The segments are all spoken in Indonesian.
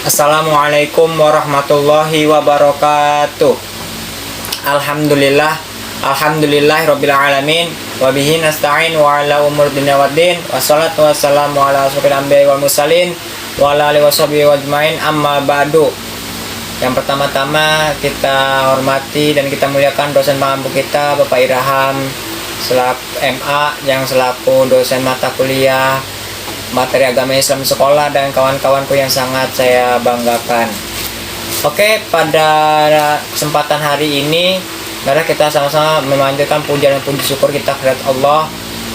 Assalamualaikum warahmatullahi wabarakatuh. Alhamdulillahirabbil alamin wa bihi nasta'in wa ala umur dunya waddin wassalatu wassalamu ala asyrofil anbiya'i wal mursalin wa ala alihi washabihi wajmain amma ba'du. Yang pertama-tama kita hormati dan kita muliakan dosen pengampu kita Bapak Irham selaku MA yang selaku dosen mata kuliah materi agama Islam sekolah dan kawan-kawanku yang sangat saya banggakan. Oke, pada kesempatan hari ini mari kita sama-sama memanjatkan puja dan puji syukur kita kepada Allah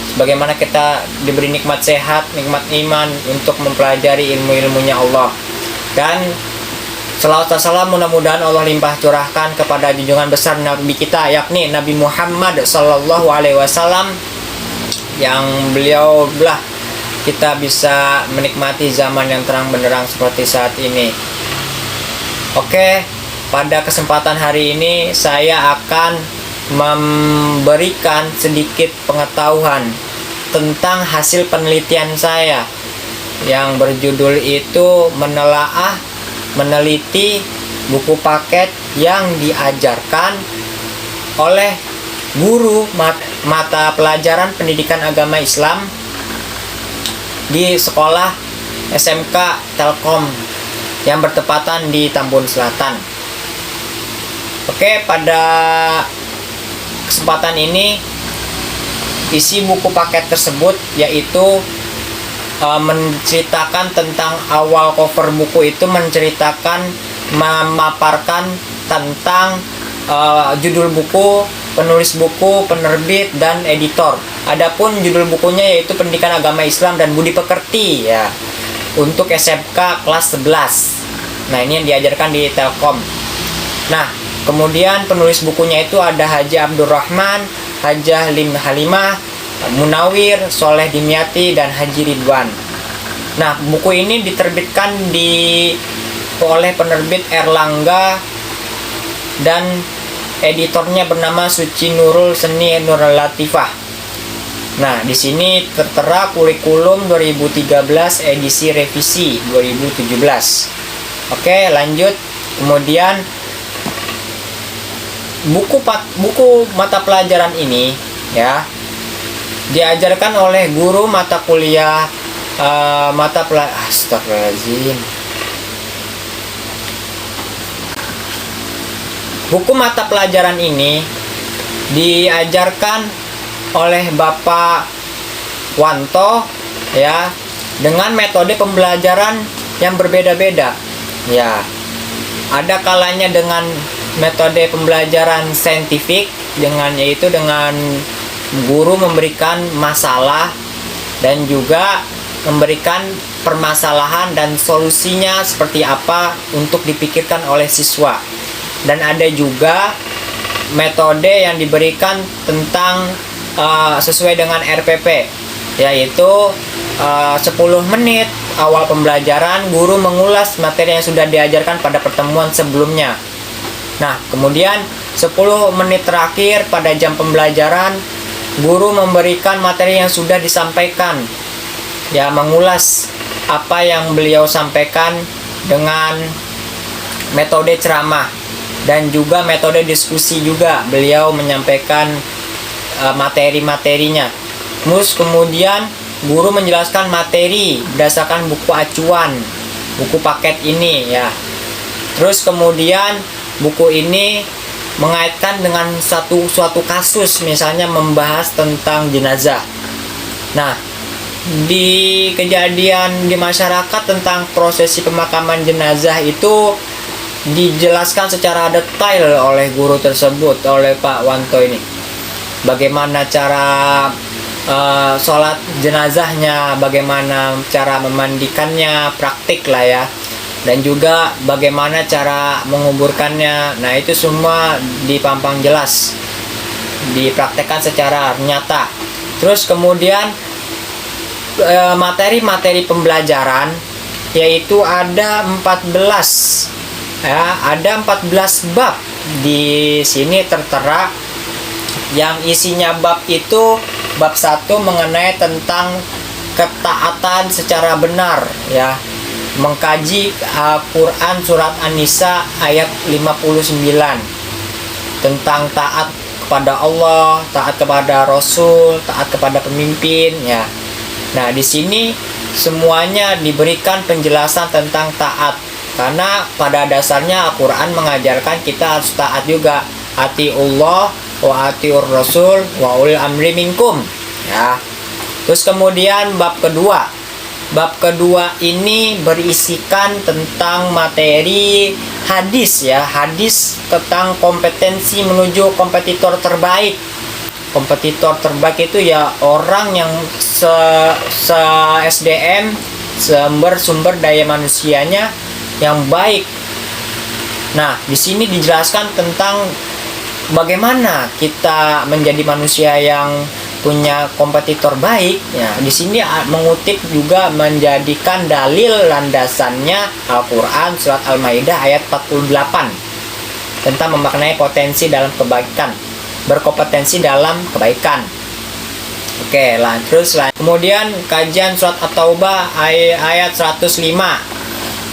sebagaimana kita diberi nikmat sehat, nikmat iman untuk mempelajari ilmu-ilmunya Allah. Dan selawat dan salam mudah-mudahan Allah limpah curahkan kepada junjungan besar Nabi kita, yakni Nabi Muhammad Sallallahu Alaihi Wasallam, yang beliau belah kita bisa menikmati zaman yang terang benderang seperti saat ini. Oke, pada kesempatan hari ini saya akan memberikan sedikit pengetahuan tentang hasil penelitian saya yang berjudul itu meneliti buku paket yang diajarkan oleh guru mata pelajaran pendidikan agama Islam di sekolah SMK Telkom yang bertepatan di Tambun Selatan. Oke, pada kesempatan ini isi buku paket tersebut yaitu menceritakan tentang awal cover buku itu menceritakan memaparkan tentang judul buku, penulis buku, penerbit, dan editor. Adapun judul bukunya yaitu Pendidikan Agama Islam dan Budi Pekerti ya, untuk SMK kelas 11. Nah, ini yang diajarkan di Telkom. Nah, kemudian penulis bukunya itu ada Haji Abdurrahman, Hajah Halimah, Munawir, Soleh Dimyati, dan Haji Ridwan. Nah, buku ini diterbitkan oleh penerbit Erlangga dan editornya bernama Suci Nurul Seni Nur Latifah. Nah, di sini tertera kurikulum 2013 edisi revisi 2017. Oke, lanjut. Kemudian buku mata pelajaran ini ya diajarkan oleh guru mata kuliah Astagfirullahaladzim. Buku mata pelajaran ini diajarkan oleh Bapak Wanto ya, dengan metode pembelajaran yang berbeda-beda ya. Ada kalanya dengan metode pembelajaran saintifik, yaitu dengan guru memberikan masalah dan juga memberikan permasalahan dan solusinya seperti apa untuk dipikirkan oleh siswa. Dan ada juga metode yang diberikan tentang sesuai dengan RPP, yaitu 10 menit awal pembelajaran guru mengulas materi yang sudah diajarkan pada pertemuan sebelumnya. Nah, kemudian 10 menit terakhir pada jam pembelajaran guru memberikan materi yang sudah disampaikan ya, mengulas apa yang beliau sampaikan dengan metode ceramah dan juga metode diskusi juga beliau menyampaikan materi-materinya. Terus kemudian guru menjelaskan materi berdasarkan buku acuan, buku paket ini ya. Terus kemudian buku ini mengaitkan dengan suatu kasus, misalnya membahas tentang jenazah. Nah, di kejadian di masyarakat tentang prosesi pemakaman jenazah itu dijelaskan secara detail oleh guru tersebut, oleh Pak Wanto ini. Bagaimana cara sholat jenazahnya, bagaimana cara memandikannya, praktik lah ya. Dan juga bagaimana cara menguburkannya. Nah, itu semua dipampang jelas, dipraktekkan secara nyata. Terus kemudian materi-materi pembelajaran yaitu ada 14 ya, ada 14 bab. Di sini tertera yang isinya bab itu bab 1 mengenai tentang ketaatan secara benar ya. mengkaji Quran surat An-Nisa ayat 59 tentang taat kepada Allah, taat kepada Rasul, taat kepada pemimpin ya. Nah, di sini semuanya diberikan penjelasan tentang taat. Karena pada dasarnya Al-Quran mengajarkan kita harus taat juga. Atiullah wa atiur Rasul wa ulil amri minkum ya. Terus kemudian bab kedua. Bab kedua ini berisikan tentang materi hadis ya, hadis tentang kompetensi menuju kompetitor terbaik. Kompetitor terbaik itu ya orang yang SDM, sumber daya manusianya yang baik. Nah, di sini dijelaskan tentang bagaimana kita menjadi manusia yang punya kompetitor baik ya. Di sini mengutip juga menjadikan dalil landasannya Al-Qur'an surat Al-Maidah ayat 48 tentang memaknai potensi dalam kebaikan, berkompetensi dalam kebaikan. Oke, terus kemudian kajian surat At-Taubah ayat 105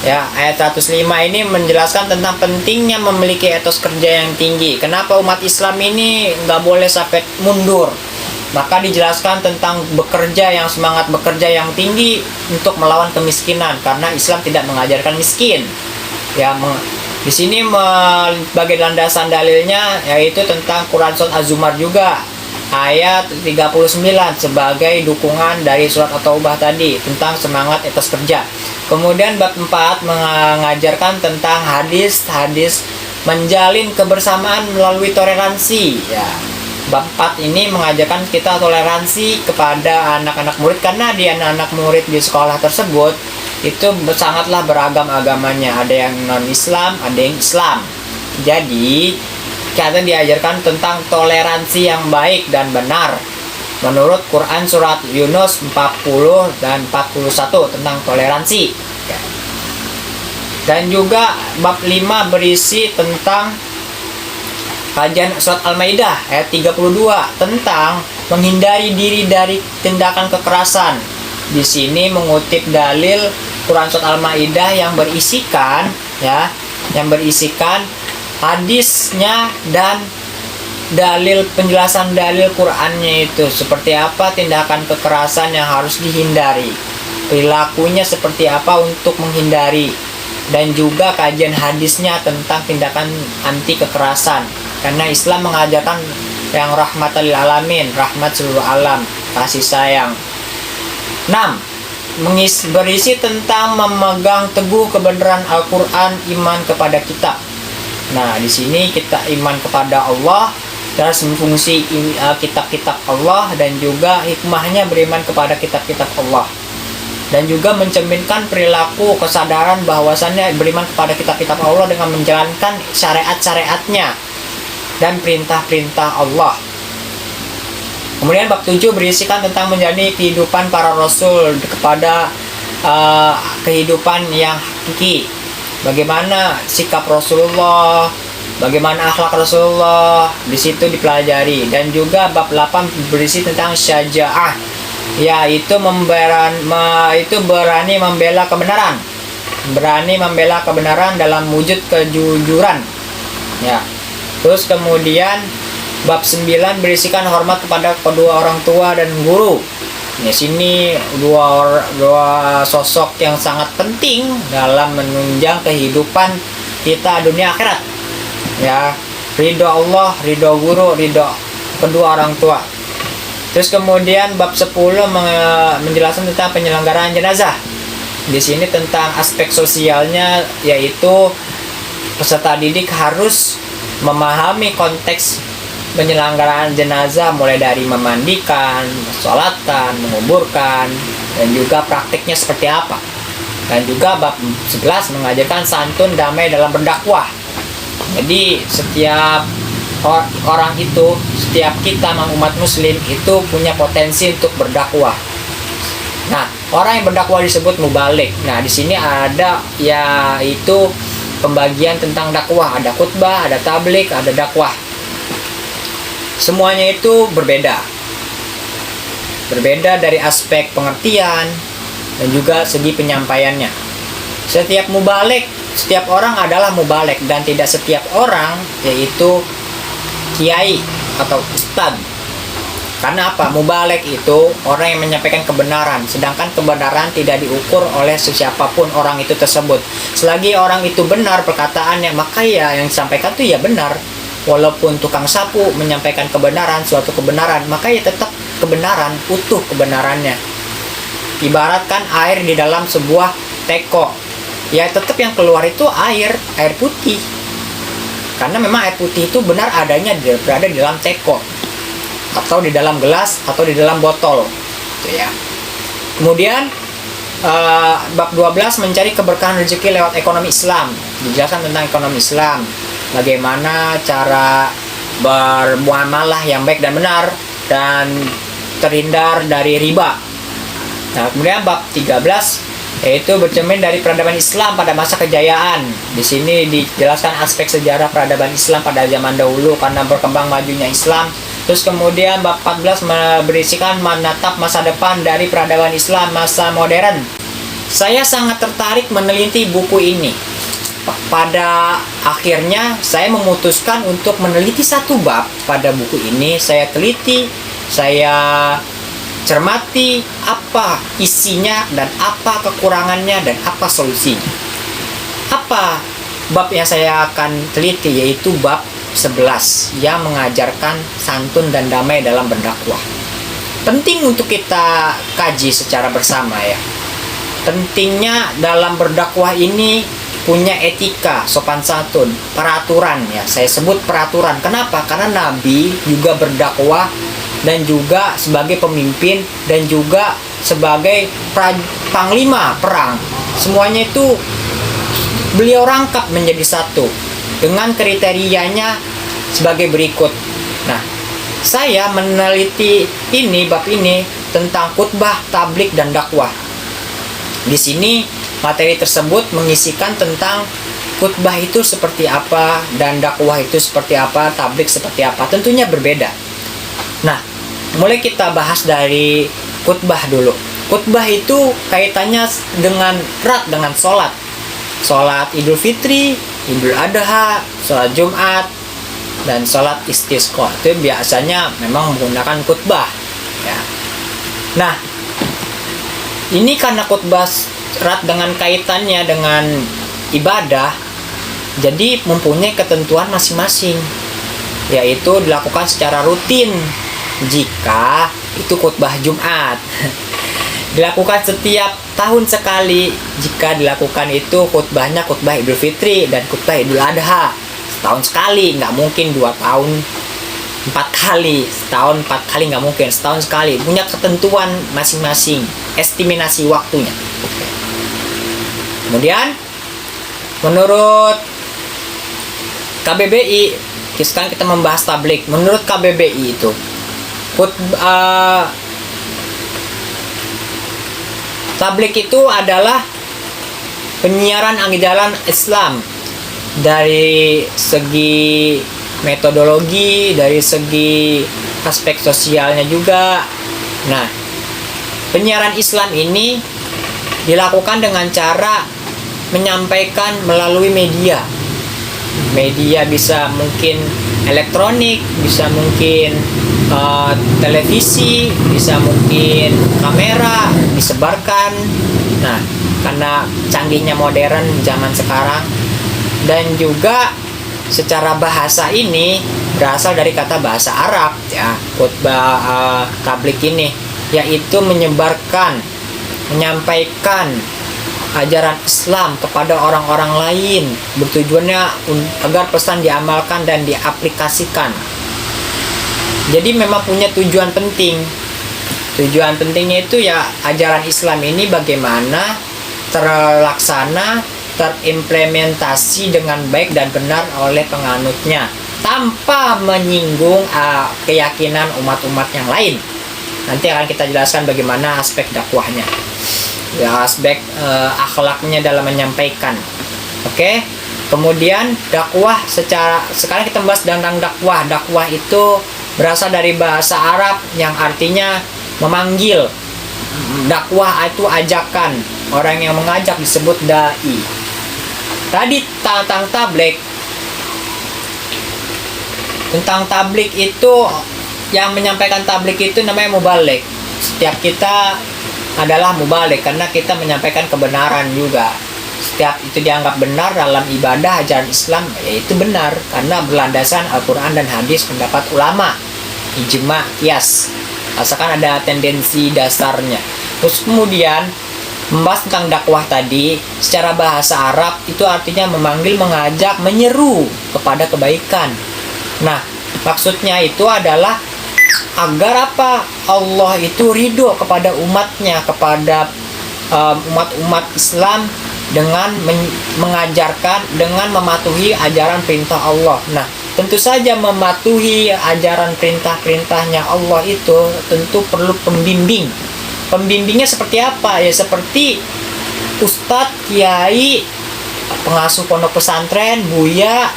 ya. Ayat 105 ini menjelaskan tentang pentingnya memiliki etos kerja yang tinggi. Kenapa umat Islam ini nggak boleh sampai mundur? Maka dijelaskan tentang bekerja, yang semangat bekerja yang tinggi untuk melawan kemiskinan, karena Islam tidak mengajarkan miskin. Ya, di sini sebagai landasan dalilnya yaitu tentang Quran surat Az-Zumar juga ayat 39 sebagai dukungan dari surat At-Taubah tadi tentang semangat etos kerja. Kemudian bab 4 mengajarkan tentang hadis menjalin kebersamaan melalui toleransi ya. Bab 4 ini mengajarkan kita toleransi kepada anak-anak murid, karena di anak-anak murid di sekolah tersebut itu sangatlah beragam agamanya. Ada yang non-Islam, ada yang Islam. Jadi kita diajarkan tentang toleransi yang baik dan benar menurut Quran surat Yunus 40 dan 41 tentang toleransi. Dan juga bab 5 berisi tentang kajian surat Al-Maidah ayat 32 tentang menghindari diri dari tindakan kekerasan. Di sini mengutip dalil Quran surat Al-Maidah yang berisikan hadisnya dan penjelasan dalil Qur'annya itu seperti apa tindakan kekerasan yang harus dihindari, perilakunya seperti apa untuk menghindari, dan juga kajian hadisnya tentang tindakan anti kekerasan. Karena Islam mengajarkan yang rahmatan lil alamin, rahmat seluruh alam, kasih sayang. 6. Berisi tentang memegang teguh kebenaran Al-Quran, iman kepada kitab. Nah, di sini kita iman kepada Allah dan fungsi kitab-kitab Allah, dan juga hikmahnya beriman kepada kitab-kitab Allah. Dan juga mencerminkan perilaku kesadaran bahwasannya beriman kepada kitab-kitab Allah dengan menjalankan syariat-syariatnya dan perintah-perintah Allah. Kemudian bab 7 berisikan tentang menjalani kehidupan para rasul kepada kehidupan yang hakiki. Bagaimana sikap Rasulullah, bagaimana akhlak Rasulullah, di situ dipelajari. Dan juga bab 8 berisi tentang syaja'ah, yaitu berani membela kebenaran. Berani membela kebenaran dalam wujud kejujuran. Ya. Terus kemudian bab 9 berisikan hormat kepada kedua orang tua dan guru. Di sini dua sosok yang sangat penting dalam menunjang kehidupan kita dunia akhirat. Ya, ridho Allah, ridho guru, ridho kedua orang tua. Terus kemudian bab 10 menjelaskan tentang penyelenggaraan jenazah. Di sini tentang aspek sosialnya, yaitu peserta didik harus memahami konteks penyelenggaraan jenazah, mulai dari memandikan, sholatkan, menguburkan, dan juga praktiknya seperti apa. Dan juga bab 11 mengajarkan santun damai dalam berdakwah. Jadi setiap orang itu, setiap kita umat muslim itu punya potensi untuk berdakwah. Nah, orang yang berdakwah disebut mubalik. Nah, di sini ada yaitu pembagian tentang dakwah, ada khutbah, ada tablik, ada dakwah. Semuanya itu berbeda dari aspek pengertian dan juga segi penyampaiannya. Setiap mubalek, setiap orang adalah mubalek, dan tidak setiap orang yaitu kiai atau ustadz. Karena apa? Mubalek itu orang yang menyampaikan kebenaran, sedangkan kebenaran tidak diukur oleh siapapun orang itu tersebut. Selagi orang itu benar perkataannya, maka ya yang disampaikan itu ya benar. Walaupun tukang sapu menyampaikan kebenaran, suatu kebenaran, maka ya tetap kebenaran, utuh kebenarannya. Ibaratkan air di dalam sebuah teko, ya tetap yang keluar itu air putih. Karena memang air putih itu benar adanya berada di dalam teko, atau di dalam gelas, atau di dalam botol, gitu ya. Kemudian bab 12 mencari keberkahan rezeki lewat ekonomi Islam. Dijelaskan tentang ekonomi Islam, bagaimana cara bermuamalah yang baik dan benar dan terhindar dari riba. Nah, kemudian bab 13 yaitu bercermin dari peradaban Islam pada masa kejayaan. Di sini dijelaskan aspek sejarah peradaban Islam pada zaman dahulu karena berkembang majunya Islam. Terus kemudian bab 14 berisikan menatap masa depan dari peradaban Islam masa modern. Saya sangat tertarik meneliti buku ini. Pada akhirnya saya memutuskan untuk meneliti satu bab pada buku ini. Saya teliti, saya cermati apa isinya dan apa kekurangannya dan apa solusinya. Apa bab yang saya akan teliti? Yaitu bab 11 yang mengajarkan santun dan damai dalam berdakwah. Penting untuk kita kaji secara bersama ya. Pentingnya dalam berdakwah ini punya etika, sopan santun, peraturan ya. Saya sebut peraturan. Kenapa? Karena Nabi juga berdakwah dan juga sebagai pemimpin dan juga sebagai panglima perang. Semuanya itu beliau rangkap menjadi satu dengan kriterianya sebagai berikut. Nah, saya meneliti ini bab ini tentang khutbah, tablik dan dakwah. Di sini materi tersebut mengisikan tentang khutbah itu seperti apa dan dakwah itu seperti apa, tablik seperti apa. Tentunya berbeda. Nah, mulai kita bahas dari khutbah dulu. Khutbah itu kaitannya dengan erat dengan sholat. Sholat Idul Fitri, Idul Adha, sholat Jumat, dan sholat istisqa. Itu biasanya memang menggunakan khutbah. Ya. Nah, ini karena khutbah erat dengan kaitannya dengan ibadah, jadi mempunyai ketentuan masing-masing, yaitu dilakukan secara rutin. Jika itu khutbah Jumat dilakukan setiap tahun sekali, jika dilakukan itu khutbahnya khutbah Idul Fitri dan khutbah Idul Adha setahun sekali, nggak mungkin 2 tahun 4 kali, setahun 4 kali nggak mungkin, setahun sekali, punya ketentuan masing-masing, estimasi waktunya. Kemudian menurut KBBI, sekarang kita membahas tablik. Menurut KBBI itu tablik itu adalah penyiaran ajaran Islam dari segi metodologi, dari segi aspek sosialnya juga. Nah, penyiaran Islam ini dilakukan dengan cara menyampaikan melalui media. Media bisa mungkin elektronik, bisa mungkin televisi, bisa mungkin kamera disebarkan. Nah, karena canggihnya modern zaman sekarang, dan juga secara bahasa ini berasal dari kata bahasa Arab ya, khutbah tablik ini, yaitu menyebarkan, menyampaikan ajaran Islam kepada orang-orang lain, bertujuannya agar pesan diamalkan dan diaplikasikan. Jadi memang punya tujuan penting. Tujuan pentingnya itu ya ajaran Islam ini bagaimana terlaksana, terimplementasi dengan baik dan benar oleh penganutnya tanpa menyinggung keyakinan umat-umat yang lain. Nanti akan kita jelaskan bagaimana aspek dakwahnya, ya, aspek akhlaknya dalam menyampaikan. Oke. Kemudian dakwah sekarang kita bahas tentang dakwah. Dakwah itu berasal dari bahasa Arab yang artinya memanggil. Dakwah itu ajakan, orang yang mengajak disebut dai. Tadi tentang tabligh. Tentang tabligh itu, yang menyampaikan tabligh itu namanya mubaligh. Setiap kita adalah mubaligh karena kita menyampaikan kebenaran juga. Setiap itu dianggap benar dalam ibadah ajaran Islam, yaitu benar karena berlandasan Al-Quran dan hadis, pendapat ulama, ijma, qiyas. Asalkan ada tendensi dasarnya. Terus kemudian membahas tentang dakwah tadi, secara bahasa Arab itu artinya memanggil, mengajak, menyeru kepada kebaikan. Nah, maksudnya itu adalah agar apa? Allah itu ridho kepada umatnya, kepada umat-umat Islam dengan mengajarkan, dengan mematuhi ajaran perintah Allah. Nah, tentu saja mematuhi ajaran perintah-perintahnya Allah itu tentu perlu pembimbing. Pembimbingnya seperti apa? Ya seperti ustadz, kiai, pengasuh pondok pesantren, buya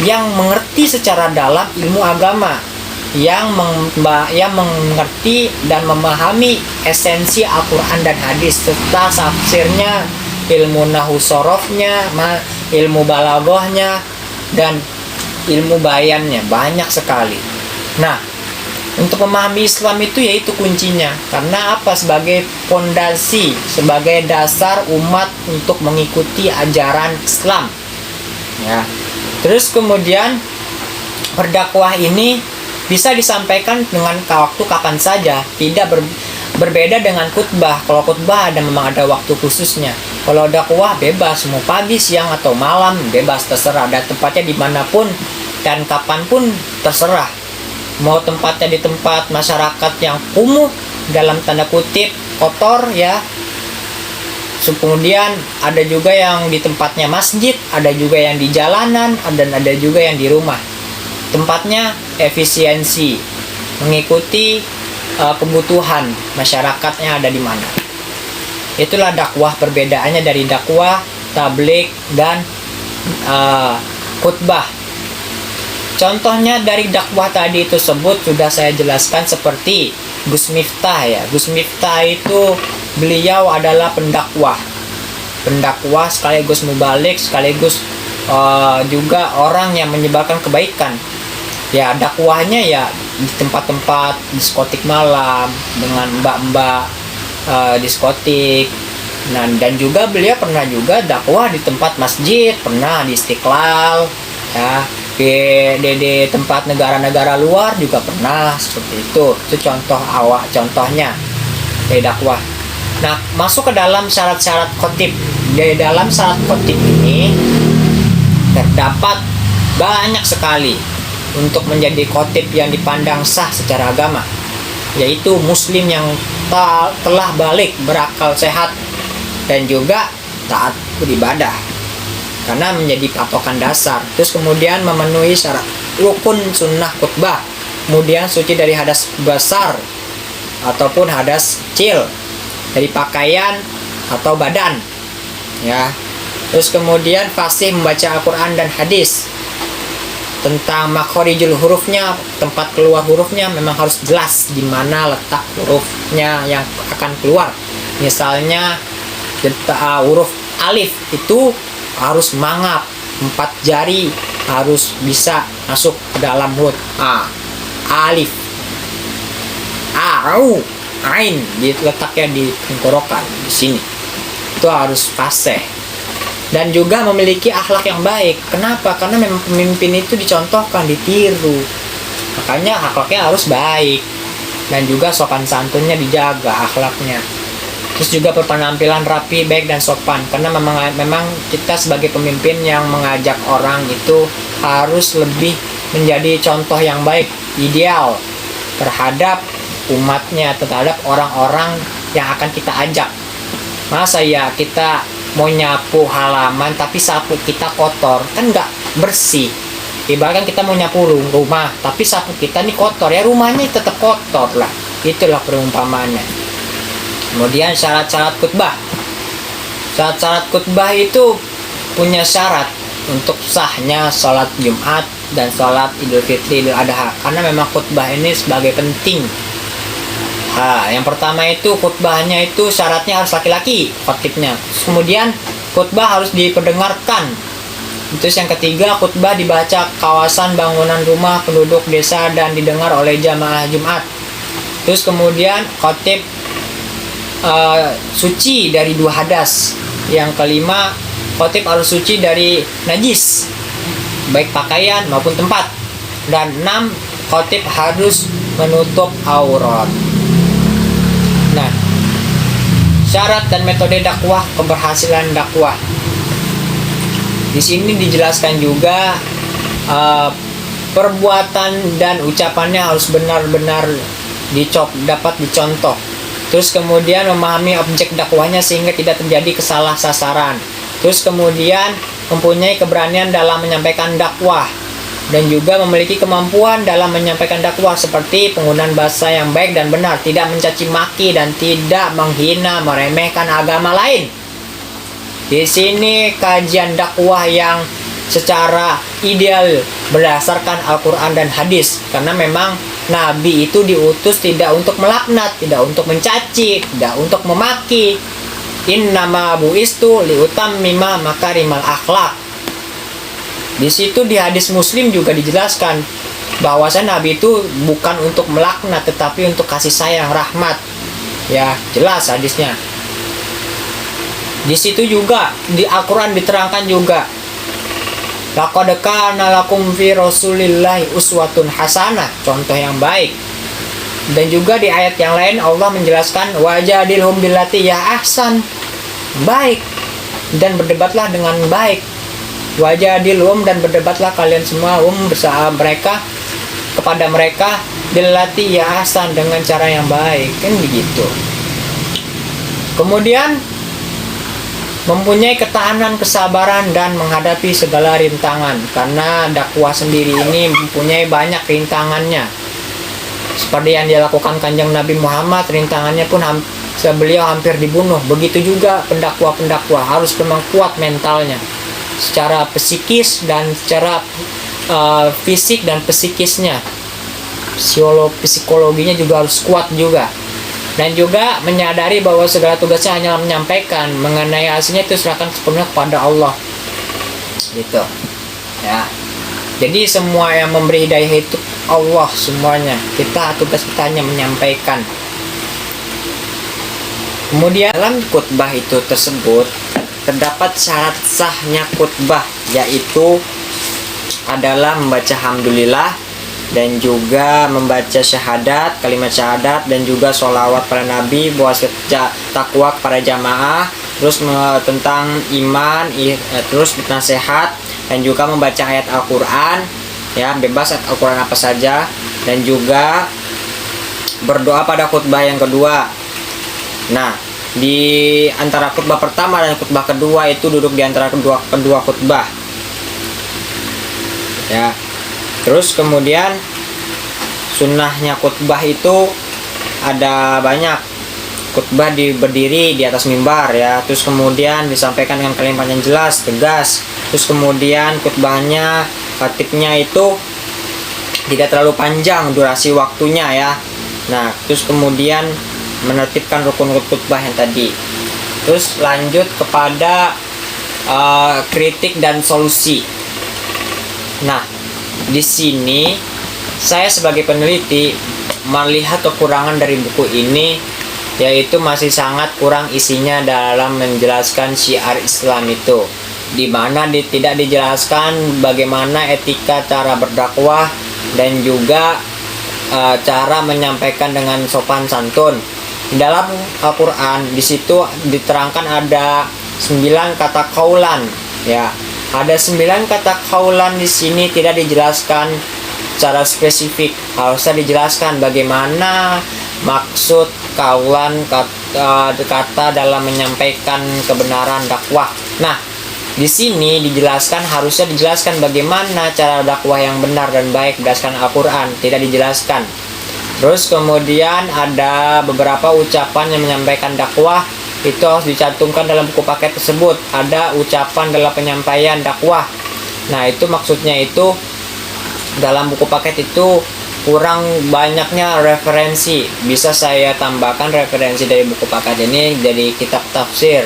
yang mengerti secara dalam ilmu agama, yang mengerti dan memahami esensi Al-Quran dan hadis serta tafsirnya, ilmu nahwu sorofnya, ilmu balaghahnya, dan ilmu bayannya, banyak sekali. Nah, untuk memahami Islam itu yaitu kuncinya. Karena apa? Sebagai fondasi, sebagai dasar umat untuk mengikuti ajaran Islam. Ya. Terus kemudian berdakwah ini bisa disampaikan dengan waktu kapan saja, tidak berbeda dengan khutbah. Kalau khutbah memang ada waktu khususnya. Kalau dakwah bebas, mau pagi, siang atau malam bebas, terserah. Dan tempatnya dimanapun dan kapanpun terserah. Mau tempatnya di tempat masyarakat yang kumuh, dalam tanda kutip kotor ya. Kemudian ada juga yang di tempatnya masjid, ada juga yang di jalanan, dan ada juga yang di rumah. Tempatnya efisiensi, mengikuti kebutuhan masyarakatnya ada di mana. Itulah dakwah, perbedaannya dari dakwah, tabligh, dan khutbah. Contohnya dari dakwah tadi tersebut sudah saya jelaskan seperti Gus Miftah ya. Gus Miftah itu beliau adalah pendakwah sekaligus mubaligh, sekaligus juga orang yang menyebarkan kebaikan. Ya, dakwahnya ya di tempat-tempat diskotik malam dengan mbak-mbak diskotik. Nah, dan juga beliau pernah juga dakwah di tempat masjid, pernah di Istiqlal ya, di tempat negara-negara luar juga pernah seperti itu. Itu contohnya dari dakwah. Nah, masuk ke dalam syarat-syarat khotib. Di dalam syarat khotib ini terdapat banyak sekali untuk menjadi khotib yang dipandang sah secara agama, yaitu muslim yang telah balik, berakal sehat, dan juga taat beribadah, karena menjadi patokan dasar. Terus kemudian memenuhi syarat rukun sunnah khutbah, kemudian suci dari hadas besar ataupun hadas kecil, dari pakaian atau badan ya. Terus kemudian fasih membaca Al-Quran dan hadis. Tentang makhorijul hurufnya, tempat keluar hurufnya memang harus jelas di mana letak hurufnya yang akan keluar. Misalnya huruf alif itu harus mangap, 4 jari harus bisa masuk ke dalam huruf a. Alif, au, ain letaknya di tenggorokan di sini. Itu harus fasih. Dan juga memiliki akhlak yang baik. Kenapa? Karena memang pemimpin itu dicontohkan, ditiru. Makanya akhlaknya harus baik. Dan juga sopan santunnya dijaga akhlaknya. Terus juga berpenampilan rapi, baik, dan sopan. Karena memang kita sebagai pemimpin yang mengajak orang itu harus lebih menjadi contoh yang baik, ideal terhadap umatnya, terhadap orang-orang yang akan kita ajak. Masa ya kita mau nyapu halaman tapi sapu kita kotor, kan nggak bersih. Ibaratkan kita mau nyapu rumah tapi sapu kita nih kotor, ya rumahnya tetap kotor lah. Itulah perumpamaannya. Kemudian syarat-syarat khutbah. Syarat-syarat khutbah itu punya syarat untuk sahnya sholat Jumat dan sholat Idul Fitri, Idul Adha. Karena memang khutbah ini sebagai penting Yang pertama itu khutbahnya itu syaratnya harus laki-laki khotibnya. Kemudian khutbah harus diperdengarkan. Terus yang ketiga, khutbah dibaca kawasan bangunan rumah penduduk desa dan didengar oleh jamaah Jumat. Terus kemudian khotib suci dari 2 hadas. Yang kelima, khotib harus suci dari najis, baik pakaian maupun tempat. Dan 6, khotib harus menutup aurat. Nah, syarat dan metode dakwah, keberhasilan dakwah. Di sini dijelaskan juga perbuatan dan ucapannya harus benar-benar dapat dicontoh. Terus kemudian memahami objek dakwahnya sehingga tidak terjadi kesalah sasaran. Terus kemudian mempunyai keberanian dalam menyampaikan dakwah dan juga memiliki kemampuan dalam menyampaikan dakwah seperti penggunaan bahasa yang baik dan benar, tidak mencaci maki dan tidak menghina, meremehkan agama lain. Di sini kajian dakwah yang secara ideal berdasarkan Al-Quran dan hadis, karena memang Nabi itu diutus tidak untuk melaknat, tidak untuk mencaci, tidak untuk memaki. Innama bu'istu liutammima makarimal akhlak. Di situ di hadis Muslim juga dijelaskan bahwasanya Nabi itu bukan untuk melaknat tetapi untuk kasih sayang, rahmat. Ya, jelas hadisnya. Di situ juga di Al-Quran diterangkan juga, laqad kana lakum fi rasulillahi uswatun hasanah, contoh yang baik. Dan juga di ayat yang lain Allah menjelaskan wajadilhum billati ya ahsan, baik dan berdebatlah dengan baik. Wajadilhum, dan berdebatlah kalian semua bersama mereka, kepada mereka, billati ya ahsan, dengan cara yang baik, kan begitu. Kemudian mempunyai ketahanan, kesabaran, dan menghadapi segala rintangan, karena dakwah sendiri ini mempunyai banyak rintangannya. Seperti yang dilakukan Kanjeng Nabi Muhammad, rintangannya pun beliau hampir dibunuh. Begitu juga pendakwah harus memang kuat mentalnya, secara psikis dan secara fisik dan psikisnya. Psikologinya juga harus kuat juga. Dan juga menyadari bahwa segala tugasnya hanya menyampaikan, mengenai hasilnya itu serahkan sepenuhnya kepada Allah. Gitu. Ya. Jadi semua yang memberi hidayah itu Allah semuanya. Tugas kita hanya menyampaikan. Kemudian dalam khutbah itu tersebut terdapat syarat sahnya khutbah, yaitu adalah membaca hamdulillah dan juga membaca syahadat, kalimat syahadat, dan juga sholawat pada Nabi, puasa takwa kepada jamaah, terus tentang iman, terus nasihat, dan juga membaca ayat Al-Quran, ya bebas ayat Al-Quran apa saja, dan juga berdoa pada khutbah yang kedua. Nah, di antara khutbah pertama dan khutbah kedua itu duduk di antara kedua khutbah, ya. Terus kemudian sunnahnya khutbah itu ada banyak. Khutbah berdiri di atas mimbar, ya. Terus kemudian disampaikan dengan kalimat yang jelas, tegas. Terus kemudian khutbahnya, khatibnya itu tidak terlalu panjang durasi waktunya, ya. Nah, terus kemudian menertibkan rukun khutbah yang tadi. Terus lanjut kepada kritik dan solusi. Nah, di sini saya sebagai peneliti melihat kekurangan dari buku ini, yaitu masih sangat kurang isinya dalam menjelaskan syiar Islam itu, di mana tidak dijelaskan bagaimana etika cara berdakwah dan juga cara menyampaikan dengan sopan santun. Dalam Al-Quran di situ diterangkan ada 9 kata qaulan, ya. Ada 9 kata qaulan di sini tidak dijelaskan secara spesifik. Harusnya dijelaskan bagaimana maksud qaulan, kata dalam menyampaikan kebenaran dakwah. Nah, di sini harusnya dijelaskan bagaimana cara dakwah yang benar dan baik berdasarkan Al-Quran, tidak dijelaskan. Terus kemudian ada beberapa ucapan yang menyampaikan dakwah, itu harus dicantumkan dalam buku paket tersebut. Ada ucapan dalam penyampaian dakwah. Nah, itu maksudnya itu dalam buku paket itu kurang banyaknya referensi. Bisa saya tambahkan referensi dari buku paket ini dari kitab tafsir.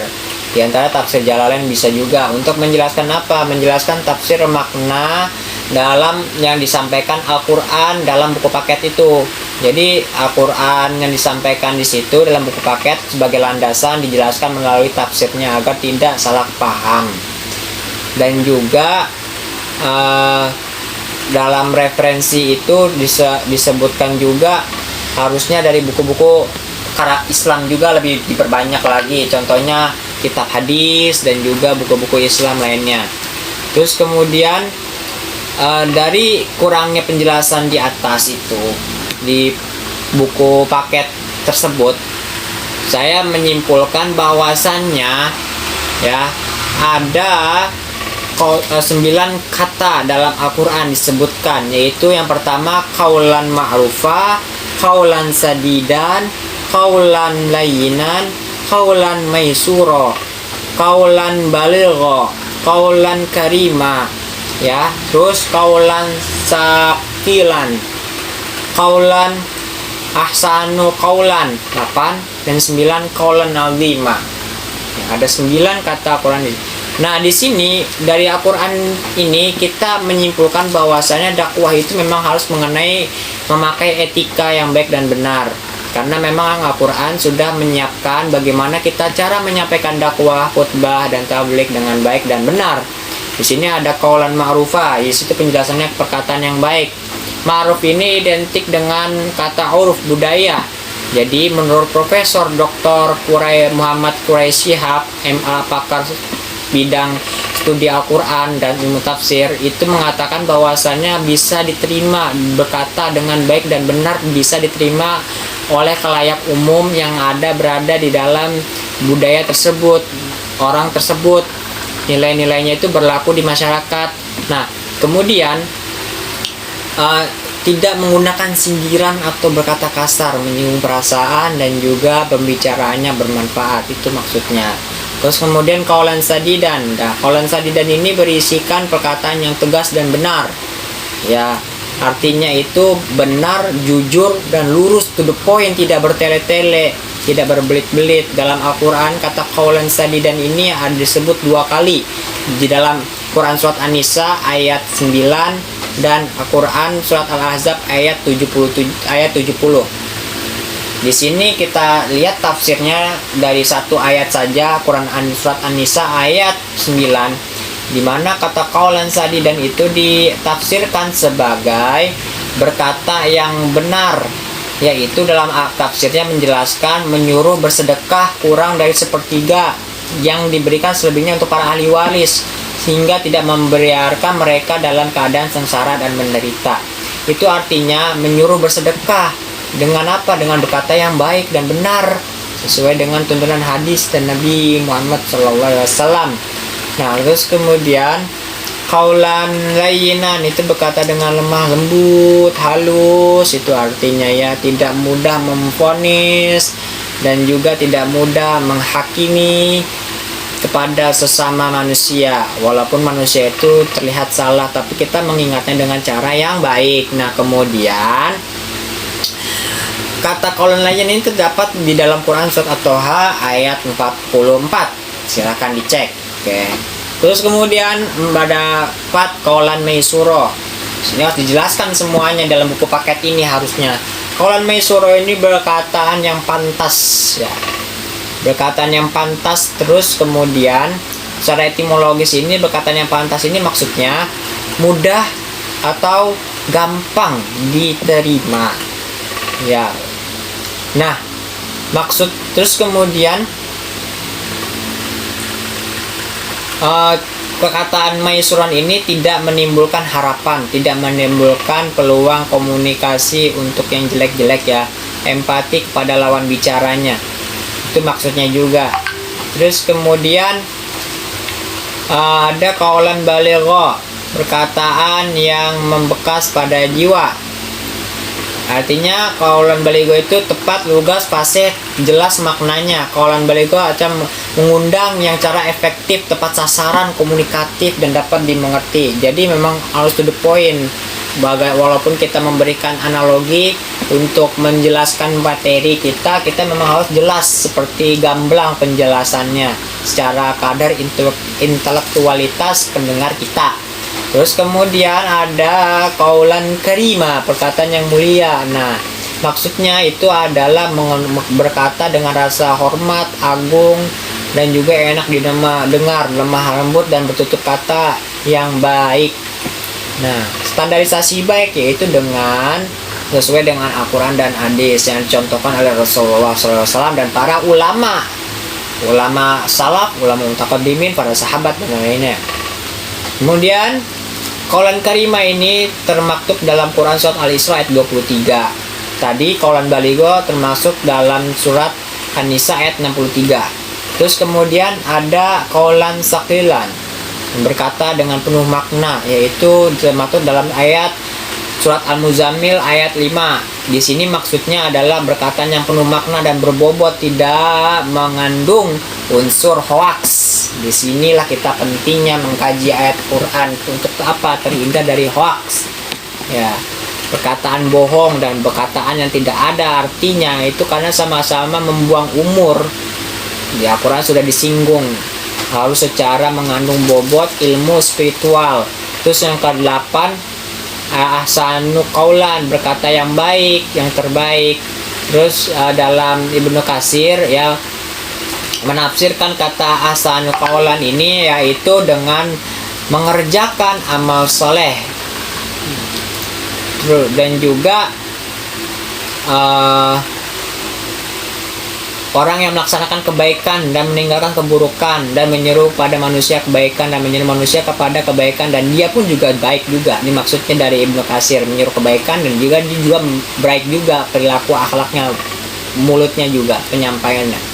Di antara tafsir Jalalain bisa juga untuk menjelaskan apa? Menjelaskan tafsir makna dalam yang disampaikan Al-Qur'an dalam buku paket itu. Jadi Al-Qur'an yang disampaikan di situ dalam buku paket sebagai landasan dijelaskan melalui tafsirnya agar tidak salah paham. Dan juga dalam referensi itu disebutkan juga harusnya dari buku-buku karakter Islam juga lebih diperbanyak lagi, contohnya kitab hadis dan juga buku-buku Islam lainnya. Terus kemudian dari kurangnya penjelasan di atas itu di buku paket tersebut, saya menyimpulkan bahwasannya ya ada 9 kata dalam Al-Quran disebutkan, yaitu yang pertama qaulan ma'rufa, qaulan sadidan, qaulan layyinan, qaulan maisura, qaulan baligha, qaulan karima, ya. Terus qaulan saqilan, qaulan ahsanu qaulan 8 dan 9 qaulan azima. Ya, ada 9 kata Quran ini. Nah, di sini dari Al-Quran ini kita menyimpulkan bahwasanya dakwah itu memang harus memakai etika yang baik dan benar. Karena memang Al-Quran sudah menyiapkan bagaimana kita cara menyampaikan dakwah, khutbah, dan tabligh dengan baik dan benar. Di sini ada qaulan ma'rufa, di situ penjelasannya perkataan yang baik. Ma'ruf ini identik dengan kata uruf, budaya. Jadi menurut Profesor Dr. Muhammad Quraisy Shihab, MA pakar bidang studi Al-Quran dan ilmu tafsir, itu mengatakan bahwasannya bisa diterima berkata dengan baik dan benar, bisa diterima oleh khalayak umum yang berada di dalam budaya tersebut, orang tersebut, nilai-nilainya itu berlaku di masyarakat. Nah, kemudian tidak menggunakan sindiran atau berkata kasar, menyinggung perasaan, dan juga pembicaraannya bermanfaat, itu maksudnya. Terus kemudian qaulan sadidan. Nah, qaulan sadidan ini berisikan perkataan yang tegas dan benar. Ya, artinya itu benar, jujur, dan lurus to the point, tidak bertele-tele, tidak berbelit-belit. Dalam Al-Quran kata qaulan sadidan ini ada disebut 2 kali. Di dalam Quran surat An-Nisa ayat 9 dan Al-Quran surat Al-Ahzab ayat 70. Di sini kita lihat tafsirnya dari satu ayat saja, Quran surat An-Nisa ayat 9, di mana kata qaulan sadidan itu ditafsirkan sebagai berkata yang benar, yaitu dalam tafsirnya menjelaskan menyuruh bersedekah kurang dari 1/3 yang diberikan selebihnya untuk para ahli waris, sehingga tidak membiarkan mereka dalam keadaan sengsara dan menderita. Itu artinya menyuruh bersedekah dengan apa? Dengan berkata yang baik dan benar sesuai dengan tuntunan hadis dan Nabi Muhammad SAW. Nah, terus kemudian qaulan layyinan itu berkata dengan lemah lembut, halus, itu artinya ya tidak mudah memvonis dan juga tidak mudah menghakimi kepada sesama manusia. Walaupun manusia itu terlihat salah, tapi kita mengingatnya dengan cara yang baik. Nah, kemudian kata qaulan layyin ini terdapat di dalam Quran surat At-Toha ayat 44. Silakan dicek. Oke. Terus kemudian ada 4 qaulan maisura. Ini harus dijelaskan semuanya dalam buku paket ini harusnya. Qaulan maisura ini perkataan yang pantas ya. Perkataan yang pantas. Terus kemudian secara etimologis ini perkataan yang pantas ini maksudnya mudah atau gampang diterima. Ya. Nah, maksud terus kemudian perkataan maisuran ini tidak menimbulkan harapan, tidak menimbulkan peluang komunikasi untuk yang jelek-jelek ya, empati kepada lawan bicaranya. Itu maksudnya juga. Terus kemudian ada qaulan baligha, perkataan yang membekas pada jiwa. Artinya qaulan baligha itu tepat, lugas, fasih, jelas maknanya. Qaulan baligha akan mengundang yang cara efektif, tepat sasaran, komunikatif, dan dapat dimengerti. Jadi memang harus to the point. walaupun kita memberikan analogi untuk menjelaskan materi kita memang harus jelas seperti gamblang penjelasannya secara kadar intelektualitas pendengar kita. Terus kemudian ada kaulan karima, perkataan yang mulia. Nah, maksudnya itu adalah berkata dengan rasa hormat, agung, dan juga enak dengar, lemah lembut dan bertutur kata yang baik. Nah, standarisasi baik yaitu dengan sesuai dengan Al-Quran dan hadis yang dicontohkan oleh Rasulullah SAW dan para ulama salaf, ulama mutaqaddimin, para sahabat dan lainnya. Kemudian kaulan karimah ini termaktub dalam Quran surat Al-Isra ayat 23. Tadi kaulan baligho termasuk dalam surat An-Nisa ayat 63. Terus kemudian ada kaulan sakilan, berkata dengan penuh makna, yaitu termaktub dalam ayat surat Al-Muzammil ayat 5. Di sini maksudnya adalah perkataan yang penuh makna dan berbobot, tidak mengandung unsur hoaks. Di sinilah kita pentingnya mengkaji ayat Quran untuk apa? Terhindar dari hoaks. Ya, perkataan bohong dan perkataan yang tidak ada artinya itu karena sama-sama membuang umur. Di Al-Quran sudah disinggung harus secara mengandung bobot ilmu spiritual. Terus yang ke-8 ahsanu qaulan, berkata yang baik, yang terbaik. Terus dalam Ibnu Katsir ya menafsirkan kata ahsanu qaulan ini yaitu dengan mengerjakan amal soleh dan juga orang yang melaksanakan kebaikan dan meninggalkan keburukan dan menyeru pada manusia kebaikan dan menyeru manusia kepada kebaikan dan dia pun juga baik juga. Ini maksudnya dari Ibnu Katsir, menyeru kebaikan dan juga dia juga baik juga perilaku akhlaknya, mulutnya juga penyampaiannya.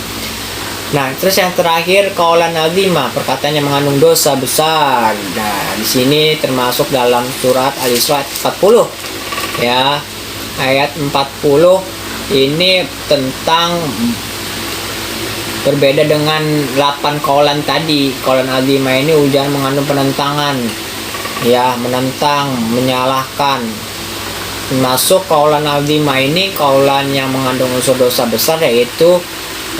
Nah, terus yang terakhir kaulan azimah, perkataan yang mengandung dosa besar. Nah, di sini termasuk dalam surat Al-Isra 40. Ya, ayat 40 ini tentang berbeda dengan 8 kaulan tadi. Kaulan azimah ini ujian mengandung penentangan. Ya, menentang, menyalahkan. Masuk kaulan azimah ini kaulan yang mengandung unsur dosa besar yaitu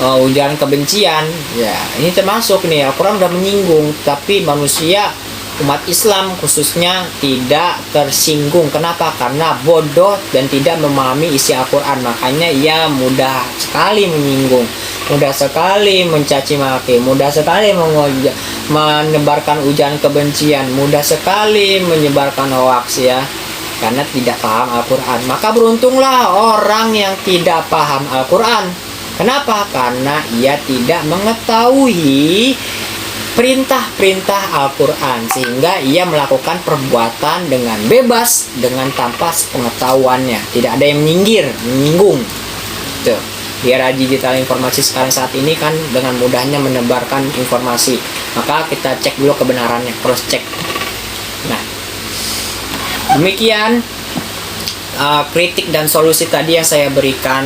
ujaran kebencian. Ya, ini termasuk nih Al-Quran udah menyinggung, tapi manusia umat Islam khususnya tidak tersinggung. Kenapa? Karena bodoh dan tidak memahami isi Al-Quran. Makanya ia mudah sekali menyinggung, mudah sekali mencaci maki, mudah sekali menebarkan ujaran kebencian, mudah sekali menyebarkan hoaks ya, karena tidak paham Al-Quran. Maka beruntunglah orang yang tidak paham Al-Quran. Kenapa? Karena ia tidak mengetahui perintah-perintah Al-Quran sehingga ia melakukan perbuatan dengan bebas, dengan tanpa pengetahuannya. Tidak ada yang menyinggung. Tuh. Di era digital informasi sekarang saat ini kan dengan mudahnya menebarkan informasi. Maka kita cek dulu kebenarannya, cross check. Nah, demikian kritik dan solusi tadi yang saya berikan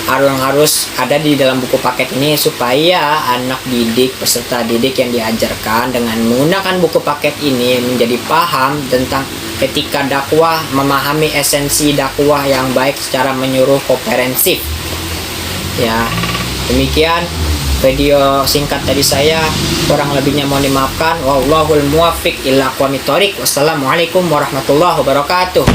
harus ada di dalam buku paket ini supaya anak didik, peserta didik yang diajarkan dengan menggunakan buku paket ini menjadi paham tentang etika dakwah, memahami esensi dakwah yang baik secara menyuruh komprehensif. Ya, demikian video singkat dari saya, kurang lebihnya mohon dimaafkan. Wallahul muwaffiq ila aqwamit thoriq. Wassalamualaikum warahmatullahi wabarakatuh.